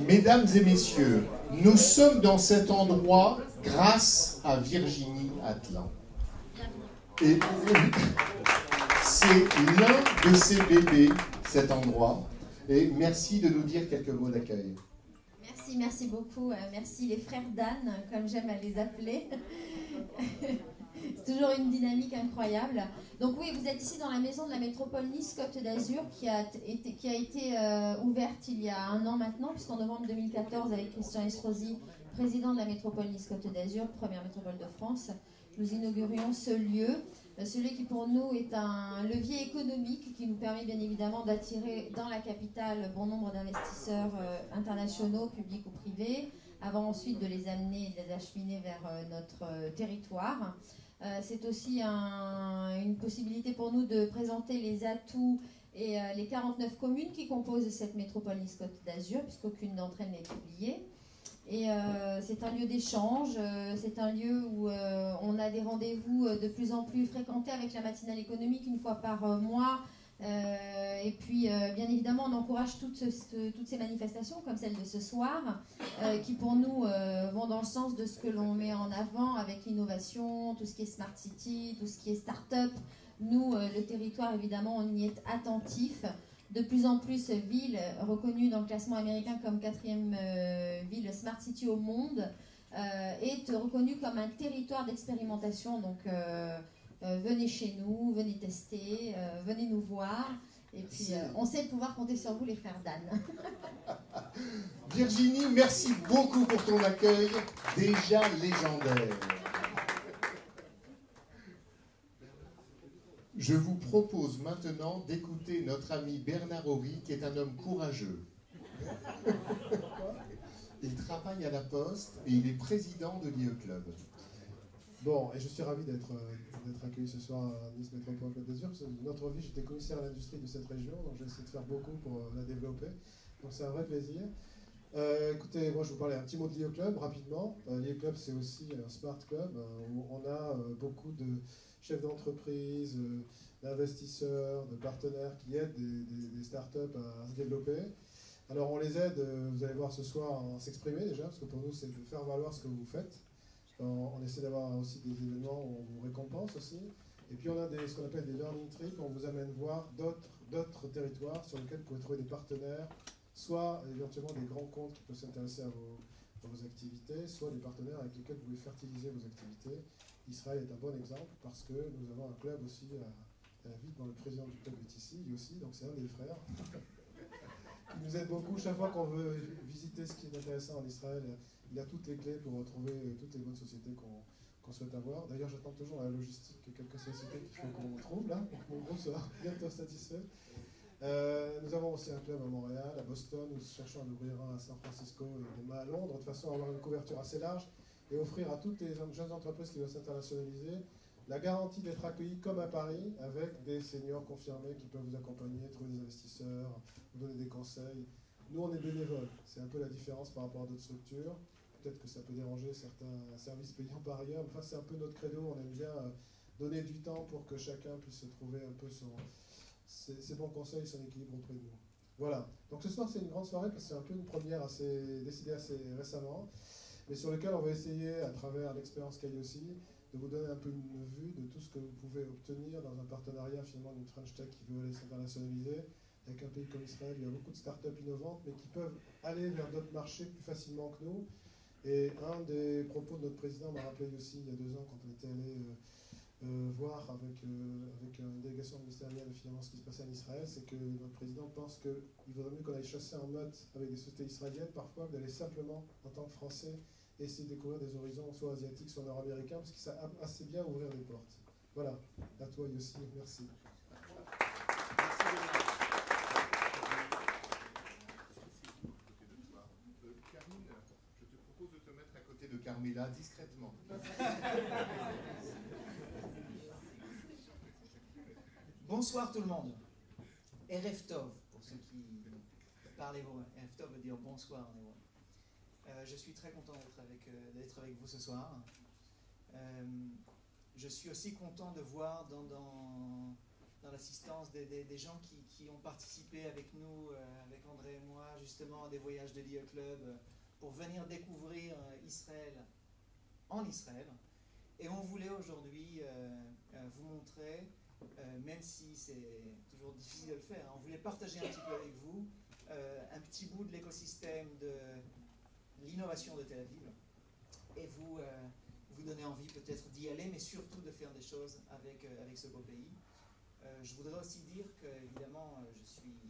Mesdames et messieurs, nous sommes dans cet endroit grâce à Virginie Atlan. Et c'est l'un de ses bébés, cet endroit. Et merci de nous dire quelques mots d'accueil. Merci beaucoup. Merci les frères d'Anne, comme j'aime à les appeler. C'est toujours une dynamique incroyable. Donc oui, vous êtes ici dans la maison de la métropole Nice-Côte d'Azur qui a été ouverte il y a 1 an maintenant, puisqu'en novembre 2014, avec Christian Estrosi, président de la métropole Nice-Côte d'Azur, première métropole de France, nous inaugurions ce lieu qui pour nous est un levier économique qui nous permet bien évidemment d'attirer dans la capitale bon nombre d'investisseurs internationaux, publics ou privés, avant ensuite de les amener et de les acheminer vers notre territoire. C'est aussi une possibilité pour nous de présenter les atouts et les 49 communes qui composent cette métropole Nice-Côte d'Azur, puisqu'aucune d'entre elles n'est publiée. Et c'est un lieu d'échange, c'est un lieu où on a des rendez-vous de plus en plus fréquentés avec la matinale économique 1 fois par mois. Et puis, bien évidemment, on encourage toutes ces manifestations, comme celle de ce soir, qui pour nous vont dans le sens de ce que l'on met en avant avec l'innovation, tout ce qui est Smart City, tout ce qui est Start-up. Nous, le territoire, évidemment, on y est attentif. De plus en plus, ville reconnue dans le classement américain comme 4e ville Smart City au monde, est reconnue comme un territoire d'expérimentation. Donc, venez chez nous, venez tester, venez nous voir. Et puis, on sait pouvoir compter sur vous, les frères d'Anne. Virginie, merci beaucoup pour ton accueil, déjà légendaire. Je vous propose maintenant d'écouter notre ami Bernard Horry, qui est un homme courageux. Il travaille à la Poste et il est président de l'IE Club. Bon, et je suis ravi d'être accueilli ce soir à Nice Métropole Côte d'Azur. Notre vie, j'étais commissaire à l'industrie de cette région, donc j'ai essayé de faire beaucoup pour la développer. Donc c'est un vrai plaisir. Écoutez, moi je vous parlais un petit mot de l'IE Club rapidement. L'IE Club, c'est aussi un smart club où on a beaucoup de chefs d'entreprise, d'investisseurs, de partenaires qui aident des startups à se développer. Alors on les aide, vous allez voir ce soir, à s'exprimer déjà, parce que pour nous c'est de faire valoir ce que vous faites. On essaie d'avoir aussi des événements où on vous récompense aussi. Et puis on a ce qu'on appelle des learning trips, où on vous amène voir d'autres territoires sur lesquels vous pouvez trouver des partenaires, soit éventuellement des grands comptes qui peuvent s'intéresser à vos activités, soit des partenaires avec lesquels vous pouvez fertiliser vos activités. Israël est un bon exemple parce que nous avons un club aussi à la ville dont le président du club est ici, lui aussi, donc c'est un des frères, qui nous aide beaucoup. Chaque fois qu'on veut visiter ce qui est intéressant en Israël, il a toutes les clés pour retrouver toutes les bonnes sociétés qu'on souhaite avoir. D'ailleurs, j'attends toujours la logistique quelques sociétés qu'il faut qu'on trouve là, pour que mon groupe soit bientôt satisfait. Nous avons aussi un club à Montréal, à Boston, nous cherchons à en ouvrir un à San Francisco et demain à Londres, de façon à avoir une couverture assez large et offrir à toutes les jeunes entreprises qui doivent s'internationaliser la garantie d'être accueillis comme à Paris, avec des seniors confirmés qui peuvent vous accompagner, trouver des investisseurs, vous donner des conseils. Nous, on est bénévoles, c'est un peu la différence par rapport à d'autres structures. Peut-être que ça peut déranger certains services payants par ailleurs, mais enfin, c'est un peu notre credo, on aime bien donner du temps pour que chacun puisse trouver un peu ses bons conseils, son équilibre auprès de nous. Voilà, donc ce soir c'est une grande soirée, parce que c'est un peu une première décidée assez récemment, mais sur lequel on va essayer, à travers l'expérience qu'il y a aussi, de vous donner un peu une vue de tout ce que vous pouvez obtenir dans un partenariat finalement d'une French Tech qui veut aller s'internationaliser, avec un pays comme Israël. Il y a beaucoup de startups innovantes, mais qui peuvent aller vers d'autres marchés plus facilement que nous. Et un des propos de notre président m'a rappelé aussi il y a 2 ans, quand on était allé voir avec une délégation ministérielle finalement ce qui se passait en Israël, c'est que notre président pense qu'il vaudrait mieux qu'on aille chasser en meute avec des sociétés israéliennes parfois que d'aller simplement, en tant que Français, essayer de découvrir des horizons soit asiatiques, soit nord-américains, parce que ça a assez bien ouvrir des portes. Voilà, à toi Yossi, merci. Carmine, je te propose de te mettre à côté de Carmela discrètement. Bonsoir tout le monde. Erev Tov, pour ceux qui parlent hébreu. Erev Tov veut dire bonsoir en hébreu. Je suis très content d'être avec vous ce soir. Je suis aussi content de voir dans l'assistance des gens qui ont participé avec nous, avec André et moi, justement des voyages de l'IE Club pour venir découvrir Israël en Israël. Et on voulait aujourd'hui vous montrer, même si c'est toujours difficile de le faire, on voulait partager un petit peu avec vous un petit bout de l'écosystème de l'innovation de Tel Aviv et vous donner envie peut-être d'y aller, mais surtout de faire des choses avec ce beau pays. Je voudrais aussi dire que, évidemment, je suis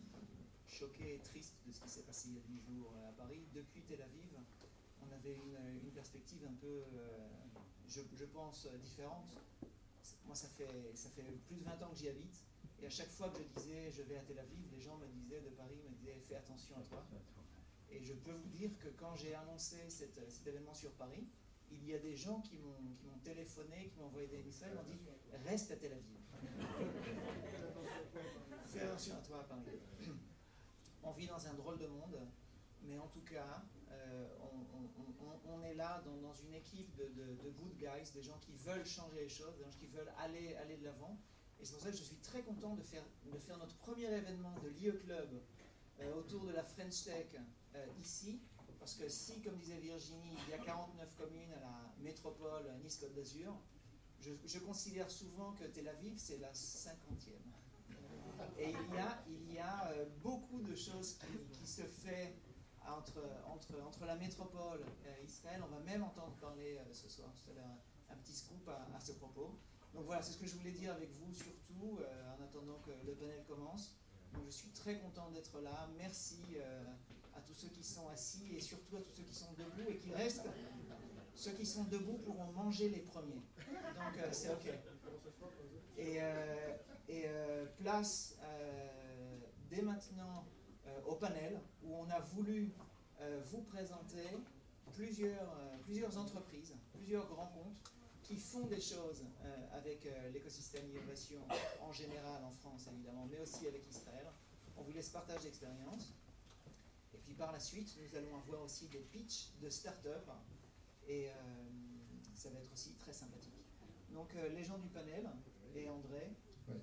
choqué et triste de ce qui s'est passé il y a 10 jours à Paris. Depuis Tel Aviv, on avait une perspective un peu, je pense, différente. Moi, ça fait plus de 20 ans que j'y habite, et à chaque fois que je disais je vais à Tel Aviv, les gens me disaient de Paris, me disaient fais attention à toi. Et je peux vous dire que quand j'ai annoncé cet événement sur Paris, il y a des gens qui m'ont téléphoné, qui m'ont envoyé des messages, m'ont dit reste à Tel Aviv. Fais attention à toi à Paris. On vit dans un drôle de monde, mais en tout cas, on est là dans une équipe de good guys, des gens qui veulent changer les choses, des gens qui veulent aller de l'avant. Et c'est pour ça que je suis très content de faire notre premier événement de l'IE Club autour de la French Tech ici. Parce que si, comme disait Virginie, il y a 49 communes à la métropole Nice-Côte d'Azur, je considère souvent que Tel Aviv, c'est la 50e. Et il y a beaucoup de choses qui se fait entre la métropole et Israël. On va même entendre parler ce soir, tout à l'heure, un petit scoop à ce propos. Donc voilà, c'est ce que je voulais dire avec vous, surtout en attendant que le panel commence. Donc je suis très content d'être là. Merci à tous ceux qui sont assis et surtout à tous ceux qui sont debout et qui restent. Ceux qui sont debout pourront manger les premiers. Donc c'est OK. Et place dès maintenant au panel où on a voulu vous présenter plusieurs entreprises, plusieurs grands comptes qui font des choses avec l'écosystème d'innovation en général en France évidemment, mais aussi avec Israël. On vous laisse partage d'expérience. Et puis par la suite, nous allons avoir aussi des pitchs de start-up et ça va être aussi très sympathique. Donc les gens du panel et André, Oui.